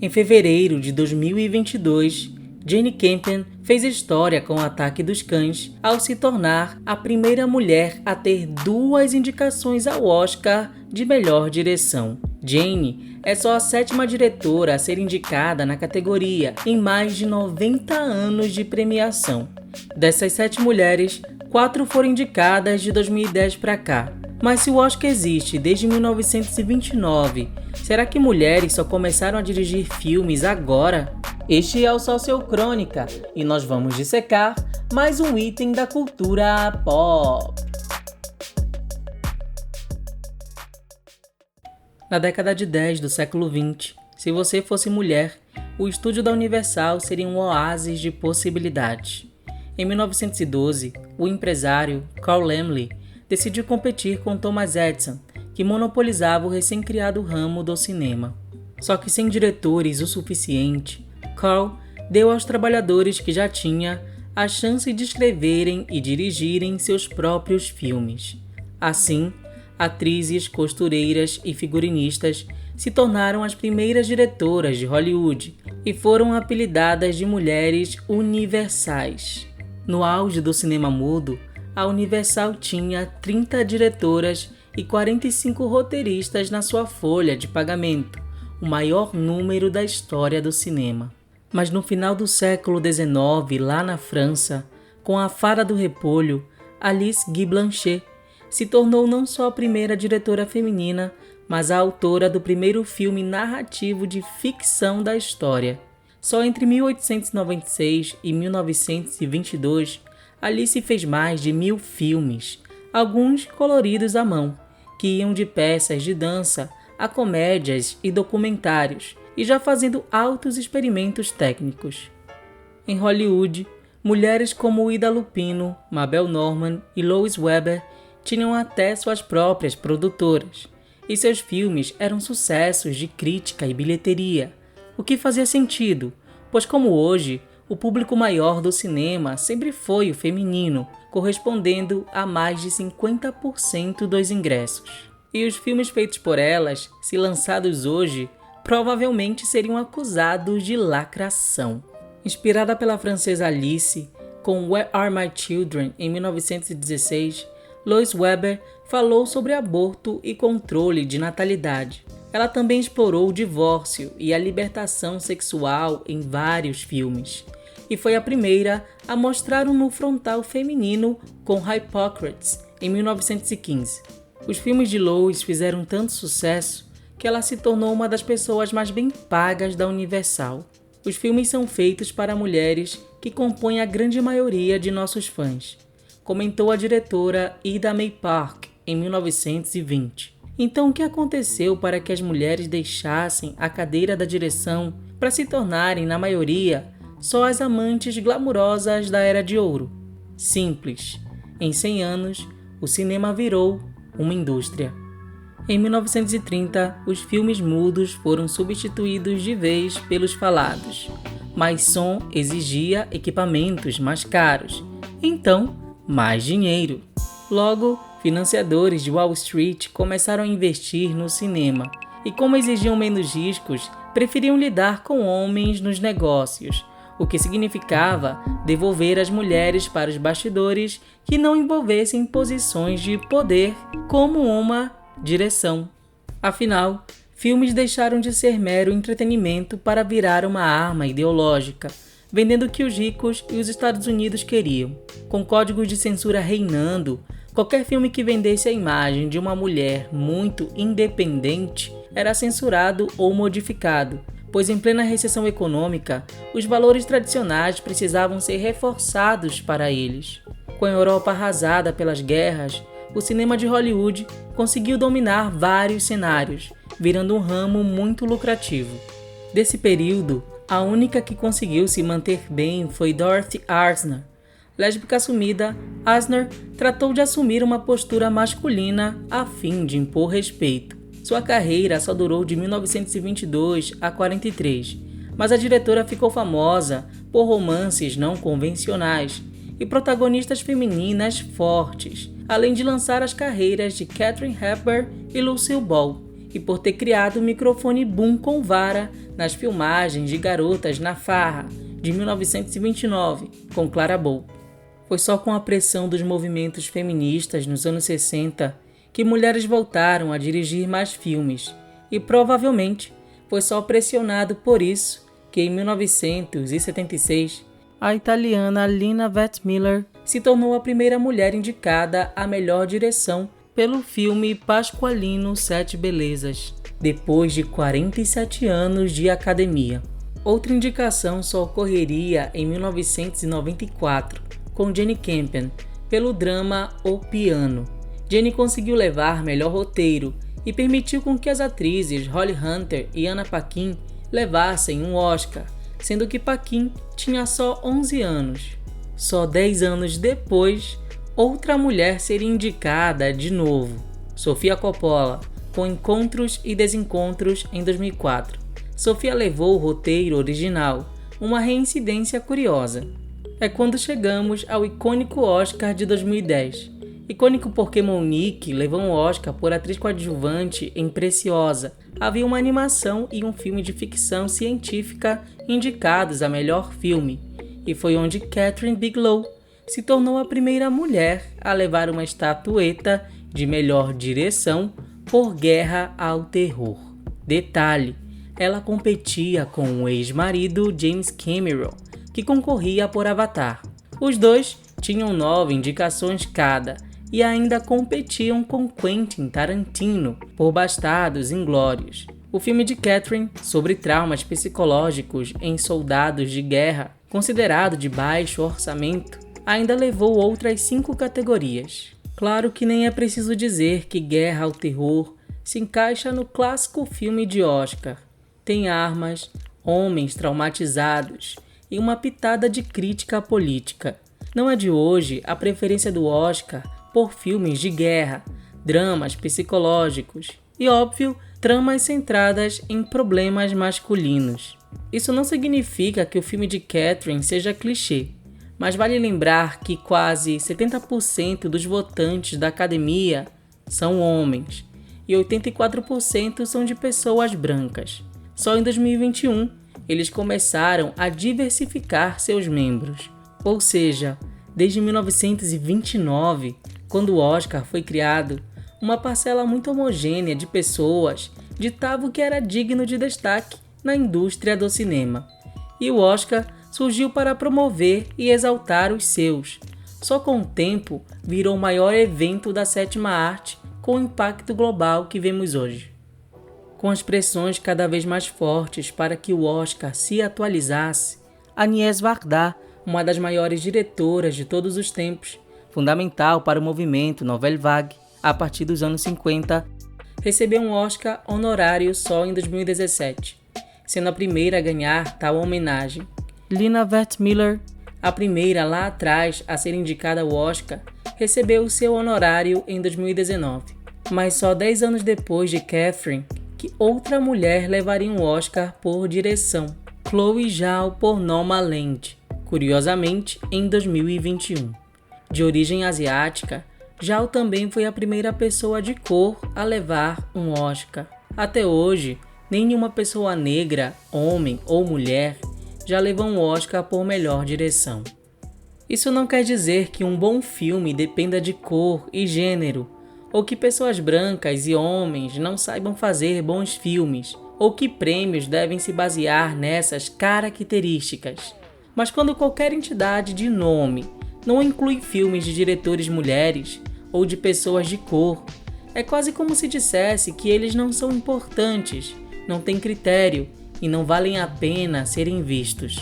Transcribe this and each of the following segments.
Em fevereiro de 2022, Jane Campion fez história com o Ataque dos Cães ao se tornar a primeira mulher a ter 2 indicações ao Oscar de melhor direção. Jane é só a 7ª diretora a ser indicada na categoria em mais de 90 anos de premiação. Dessas 7 mulheres, 4 foram indicadas de 2010 para cá. Mas se o Oscar existe desde 1929, será que mulheres só começaram a dirigir filmes agora? Este é o Sociocrônica e nós vamos dissecar mais um item da cultura pop. Na década de 10 do século 20, se você fosse mulher, o estúdio da Universal seria um oásis de possibilidades. Em 1912, o empresário Carl Laemmle decidiu competir com Thomas Edison, que monopolizava o recém-criado ramo do cinema. Só que sem diretores o suficiente, Carl deu aos trabalhadores que já tinha a chance de escreverem e dirigirem seus próprios filmes. Assim, atrizes, costureiras e figurinistas se tornaram as primeiras diretoras de Hollywood e foram apelidadas de mulheres universais. No auge do cinema mudo, a Universal tinha 30 diretoras e 45 roteiristas na sua folha de pagamento, o maior número da história do cinema. Mas no final do século XIX, lá na França, com A Fada do Repolho, Alice Guy Blanchet se tornou não só a primeira diretora feminina, mas a autora do primeiro filme narrativo de ficção da história. Só entre 1896 e 1922, Alice fez mais de 1000 filmes, alguns coloridos à mão, que iam de peças de dança a comédias e documentários, e já fazendo altos experimentos técnicos. Em Hollywood, mulheres como Ida Lupino, Mabel Normand e Lois Weber tinham até suas próprias produtoras, e seus filmes eram sucessos de crítica e bilheteria, o que fazia sentido, pois como hoje, o público maior do cinema sempre foi o feminino, correspondendo a mais de 50% dos ingressos. E os filmes feitos por elas, se lançados hoje, provavelmente seriam acusados de lacração. Inspirada pela francesa Alice, com Where Are My Children, em 1916, Lois Weber falou sobre aborto e controle de natalidade. Ela também explorou o divórcio e a libertação sexual em vários filmes, e foi a primeira a mostrar um nu frontal feminino com Hippocrates, em 1915. Os filmes de Lois fizeram tanto sucesso que ela se tornou uma das pessoas mais bem pagas da Universal. Os filmes são feitos para mulheres que compõem a grande maioria de nossos fãs, comentou a diretora Ida May Park em 1920. Então o que aconteceu para que as mulheres deixassem a cadeira da direção para se tornarem, na maioria, só as amantes glamurosas da Era de Ouro? Simples. Em 100 anos, o cinema virou uma indústria. Em 1930, os filmes mudos foram substituídos de vez pelos falados, mas som exigia equipamentos mais caros, então mais dinheiro. Logo, financiadores de Wall Street começaram a investir no cinema, e como exigiam menos riscos, preferiam lidar com homens nos negócios, o que significava devolver as mulheres para os bastidores que não envolvessem posições de poder como uma direção. Afinal, filmes deixaram de ser mero entretenimento para virar uma arma ideológica, vendendo o que os ricos e os Estados Unidos queriam. Com códigos de censura reinando, qualquer filme que vendesse a imagem de uma mulher muito independente era censurado ou modificado, pois em plena recessão econômica, os valores tradicionais precisavam ser reforçados para eles. Com a Europa arrasada pelas guerras, o cinema de Hollywood conseguiu dominar vários cenários, virando um ramo muito lucrativo. Desse período, a única que conseguiu se manter bem foi Dorothy Arzner. Lésbica assumida, Arzner tratou de assumir uma postura masculina a fim de impor respeito. Sua carreira só durou de 1922 a 43, mas a diretora ficou famosa por romances não convencionais e protagonistas femininas fortes, além de lançar as carreiras de Katharine Hepburn e Lucille Ball, e por ter criado o microfone boom com vara nas filmagens de Garotas na Farra, de 1929, com Clara Bow. Foi só com a pressão dos movimentos feministas nos anos 60 que mulheres voltaram a dirigir mais filmes, e provavelmente foi só pressionado por isso que em 1976 a italiana Lina Wertmüller se tornou a primeira mulher indicada à melhor direção pelo filme Pasqualino Sete Belezas, depois de 47 anos de academia. Outra indicação só ocorreria em 1994, com Jane Campion, pelo drama O Piano. Jane conseguiu levar melhor roteiro e permitiu com que as atrizes Holly Hunter e Anna Paquin levassem um Oscar, sendo que Paquin tinha só 11 anos. Só 10 anos depois, outra mulher seria indicada de novo, Sofia Coppola, com Encontros e Desencontros em 2004. Sofia levou o roteiro original, uma reincidência curiosa. É quando chegamos ao icônico Oscar de 2010. Icônico porque Monique levou um Oscar por atriz coadjuvante em Preciosa. Havia uma animação e um filme de ficção científica indicados a melhor filme, e foi onde Kathryn Bigelow se tornou a primeira mulher a levar uma estatueta de melhor direção por Guerra ao Terror. Detalhe, ela competia com o ex-marido James Cameron, que concorria por Avatar. Os dois tinham 9 indicações cada e ainda competiam com Quentin Tarantino por Bastardos Inglórios. O filme de Kathryn, sobre traumas psicológicos em soldados de guerra, considerado de baixo orçamento, ainda levou outras 5 categorias. Claro que nem é preciso dizer que Guerra ao Terror se encaixa no clássico filme de Oscar. Tem armas, homens traumatizados e uma pitada de crítica política. Não é de hoje a preferência do Oscar por filmes de guerra, dramas psicológicos e, óbvio, tramas centradas em problemas masculinos. Isso não significa que o filme de Kathryn seja clichê, mas vale lembrar que quase 70% dos votantes da academia são homens e 84% são de pessoas brancas. Só em 2021, eles começaram a diversificar seus membros. Ou seja, desde 1929, quando o Oscar foi criado, uma parcela muito homogênea de pessoas ditava o que era digno de destaque na indústria do cinema. E o Oscar surgiu para promover e exaltar os seus. Só com o tempo, virou o maior evento da sétima arte com o impacto global que vemos hoje. Com as pressões cada vez mais fortes para que o Oscar se atualizasse, Agnès Varda, uma das maiores diretoras de todos os tempos, fundamental para o movimento Nouvelle Vague a partir dos anos 50, recebeu um Oscar honorário só em 2017, sendo a primeira a ganhar tal homenagem. Lina Wertmüller, a primeira lá atrás a ser indicada ao Oscar, recebeu o seu honorário em 2019, mas só 10 anos depois de Kathryn, que outra mulher levaria um Oscar por direção, Chloe Zhao por Nomadland, curiosamente em 2021. De origem asiática, Zhao também foi a primeira pessoa de cor a levar um Oscar. Até hoje, nenhuma pessoa negra, homem ou mulher, já levou um Oscar por melhor direção. Isso não quer dizer que um bom filme dependa de cor e gênero, ou que pessoas brancas e homens não saibam fazer bons filmes, ou que prêmios devem se basear nessas características. Mas quando qualquer entidade de nome não inclui filmes de diretores mulheres ou de pessoas de cor, é quase como se dissesse que eles não são importantes, não têm critério e não valem a pena serem vistos.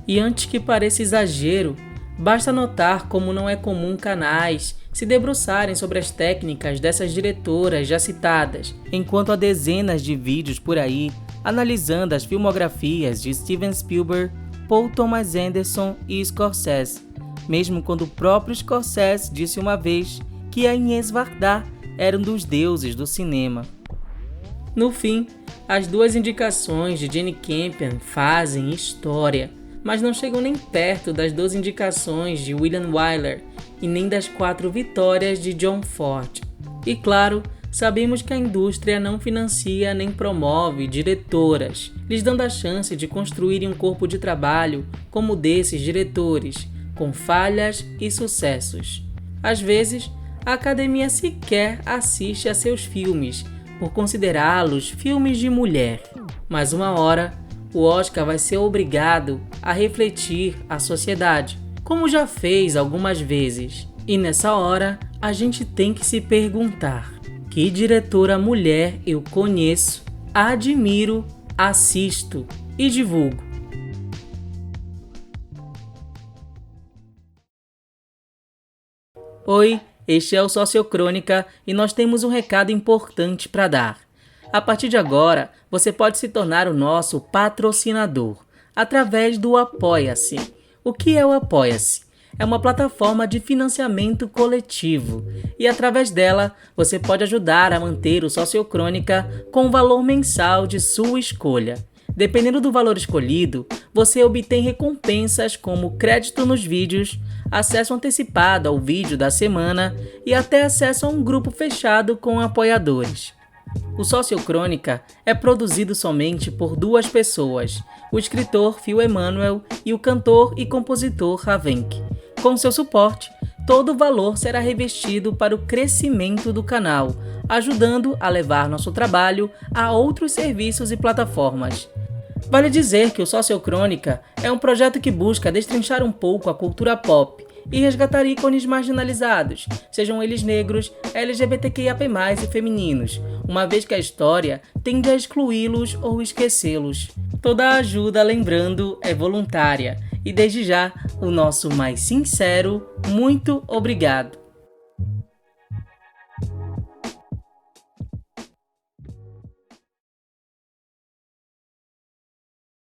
E antes que pareça exagero, basta notar como não é comum canais se debruçarem sobre as técnicas dessas diretoras já citadas, enquanto há dezenas de vídeos por aí analisando as filmografias de Steven Spielberg, Paul Thomas Anderson e Scorsese, mesmo quando o próprio Scorsese disse uma vez que Agnès Varda era um dos deuses do cinema. No fim, as 2 indicações de Jane Campion fazem história, mas não chegam nem perto das 2 indicações de William Wyler e nem das 4 vitórias de John Ford. E claro, sabemos que a indústria não financia nem promove diretoras, lhes dando a chance de construírem um corpo de trabalho como o desses diretores, com falhas e sucessos. Às vezes, a academia sequer assiste a seus filmes, por considerá-los filmes de mulher. Mas uma hora, o Oscar vai ser obrigado a refletir a sociedade, como já fez algumas vezes. E nessa hora, a gente tem que se perguntar: que diretora mulher eu conheço, admiro, assisto e divulgo? Oi, este é o Sociocrônica e nós temos um recado importante para dar. A partir de agora, você pode se tornar o nosso patrocinador através do Apoia-se. O que é o Apoia-se? É uma plataforma de financiamento coletivo e através dela você pode ajudar a manter o Sociocrônica com um valor mensal de sua escolha. Dependendo do valor escolhido, você obtém recompensas como crédito nos vídeos, acesso antecipado ao vídeo da semana e até acesso a um grupo fechado com apoiadores. O Sociocrônica é produzido somente por duas pessoas, o escritor Phil Emanuel e o cantor e compositor Ravenk. Com seu suporte, todo o valor será revestido para o crescimento do canal, ajudando a levar nosso trabalho a outros serviços e plataformas. Vale dizer que o Sociocrônica é um projeto que busca destrinchar um pouco a cultura pop e resgatar ícones marginalizados, sejam eles negros, LGBTQIAP+, e femininos, uma vez que a história tende a excluí-los ou esquecê-los. Toda a ajuda, lembrando, é voluntária, e desde já, o nosso mais sincero muito obrigado.